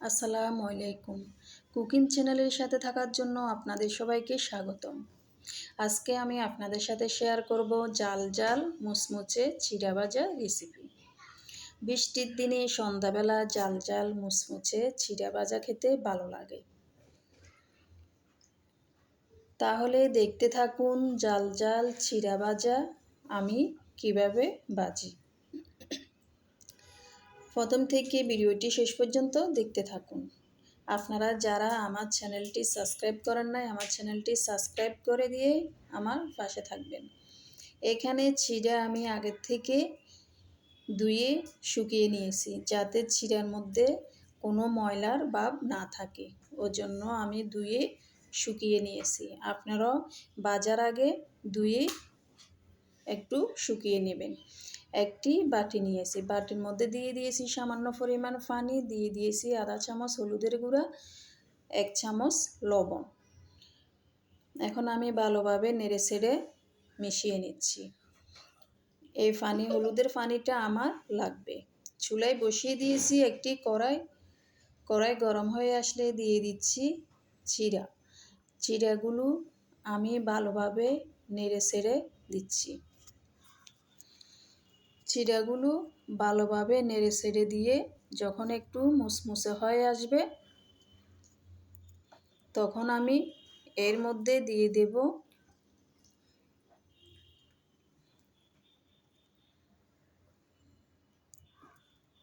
আসসালামু আলাইকুম। কুকিং চ্যানেলের সাথে থাকার জন্য আপনাদের সবাইকে স্বাগতম। আজকে আমি আপনাদের সাথে শেয়ার করব জাল জাল মুচমুচে চিড়া ভাজা রেসিপি। বৃষ্টির দিনে সন্ধ্যাবেলা জাল জাল মুচমুচে চিড়া ভাজা খেতে ভালো লাগে। তাহলে দেখতে থাকুন জাল জাল চিড়া ভাজা আমি কিভাবে ভাজি। প্রথম থেকে ভিডিওটি শেষ পর্যন্ত দেখতে থাকুন। আপনারা যারা আমার চ্যানেলটি সাবস্ক্রাইব করেন নাই, আমার চ্যানেলটি সাবস্ক্রাইব করে দিয়ে আমার পাশে থাকবেন। এখানে চিড়া আমি আগের থেকে ধুয়ে শুকিয়ে নিয়েছি, যাতে চিড়ার মধ্যে কোনো ময়লার ভাব না থাকে। ওর জন্য আমি ধুয়ে শুকিয়ে নিয়েছি। আপনারাও ভাজার আগে ধুয়ে একটু শুকিয়ে নেবেন। একটি বাটি নিয়েছি, বাটির মধ্যে দিয়ে দিয়েছি সামান্য পরিমাণ পানি, দিয়ে দিয়েছি আধা চামচ হলুদের গুঁড়া, 1 চামচ লবণ। এখন আমি ভালোভাবে নেড়ে ছেড়ে মিশিয়ে নিচ্ছি। এই হলুদের পানিটা আমার লাগবে। চুলায় বসিয়ে দিয়েছি একটি কড়াই গরম হয়ে আসলে দিয়ে দিচ্ছি চিড়াগুলো আমি ভালোভাবে নেড়ে ছেড়ে দিচ্ছি। চিড়াগুলো ভালোভাবে নেড়ে ছেড়ে দিয়ে যখন একটু মুসমুসে হয়ে আসবে, তখন আমি এর মধ্যে দিয়ে দেব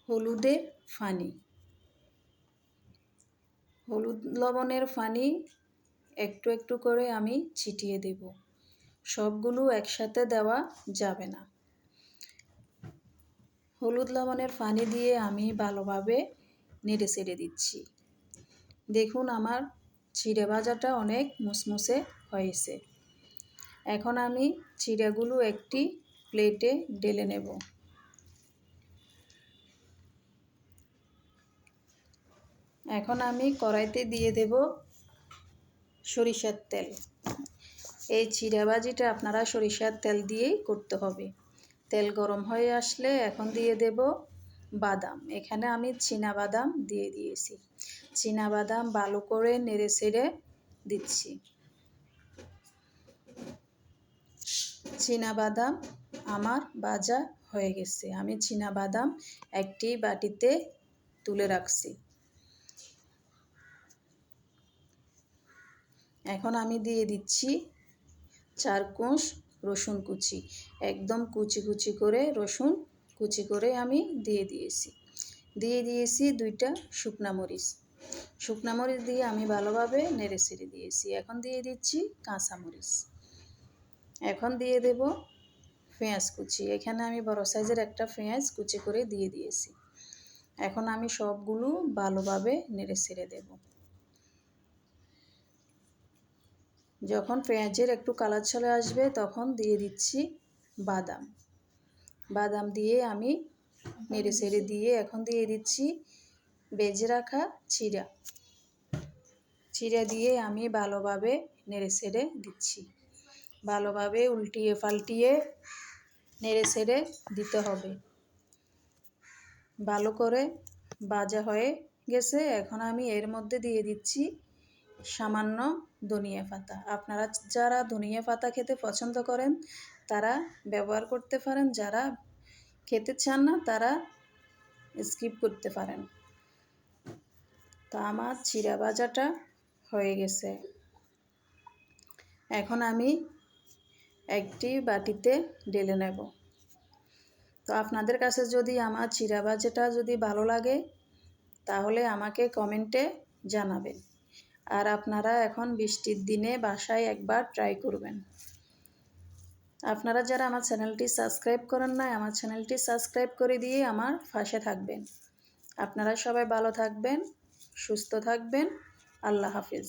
হলুদের পানি। হলুদ লবণের পানি একটু একটু করে আমি ছিটিয়ে দেব। সবগুলো একসাথে দেওয়া যাবে না। হলুদ লবণের পানি দিয়ে আমি ভালোভাবে নেড়ে ছেড়ে দিচ্ছি। দেখুন আমার চিড়া ভাজাটা অনেক মুসমুসে হয়েছে। এখন আমি চিড়াগুলো একটি প্লেটে ঢেলে নেব। এখন আমি কড়াইতে দিয়ে দেব সরিষার তেল। এই চিড়া ভাজিটা আপনারা সরিষার তেল দিয়েই করতে হবে। তেল গরম হয়ে আসলে এখন দিয়ে দেব বাদাম। এখানে আমি বাদাম দিয়ে দিয়েছি। বাদাম ভালো করে নেড়ে ছেড়ে দিচ্ছি। বাদাম আমার ভাজা হয়ে গেছে। আমি বাদাম একটি বাটিতে তুলে রাখছি। এখন আমি দিয়ে দিচ্ছি 4 কোষ রসুন কুচি। একদম কুচি কুচি করে রসুন কুচি করে আমি দিয়ে দিয়েছি 2টা শুকনা মরিচ। শুকনা মরিচ দিয়ে আমি ভালোভাবে নেড়ে ছেড়ে দিয়েছি। এখন দিয়ে দিচ্ছি কাঁচা মরিচ। এখন দিয়ে দেব পেঁয়াজ কুচি। এখানে আমি বড় সাইজের একটা পেঁয়াজ কুচি করে দিয়ে দিয়েছি। এখন আমি সবগুলো ভালোভাবে নেড়ে ছেড়ে দেব। যখন পেঁয়াজের একটু কালার চলে আসবে, তখন দিয়ে দিচ্ছি বাদাম দিয়ে আমি নেড়ে ছেড়ে দিয়ে এখন দিয়ে দিচ্ছি ভেজে রাখা চিড়া দিয়ে আমি ভালোভাবে নেড়ে ছেড়ে দিচ্ছি। ভালোভাবে উল্টিয়ে পাল্টিয়ে নেড়ে ছেড়ে দিতে হবে। ভালো করে ভাজা হয়ে গেছে। এখন আমি এর মধ্যে দিয়ে দিচ্ছি সামান্য ধনিয়া পাতা। আপনারা যারা ধনিয়া পাতা খেতে পছন্দ করেন তারা ব্যবহার করতে পারেন, যারা খেতে চান না তারা স্কিপ করতে পারেন। তো আমার চিড়া ভাজাটা হয়ে গেছে। এখন আমি একটি বাটিতে ঢেলে নেব। তো আপনাদের কাছে যদি আমার চিড়া ভাজাটা যদি ভালো লাগে, তাহলে আমাকে কমেন্টে জানাবেন। আর আপনারা এখন বৃষ্টির দিনে বাসায় একবার ট্রাই করবেন। আপনারা যারা আমার চ্যানেলটি সাবস্ক্রাইব করেন নাই, আমার চ্যানেলটি সাবস্ক্রাইব করে দিয়ে আমার পাশে থাকবেন। আপনারা সবাই ভালো থাকবেন, সুস্থ থাকবেন। আল্লাহ হাফেজ।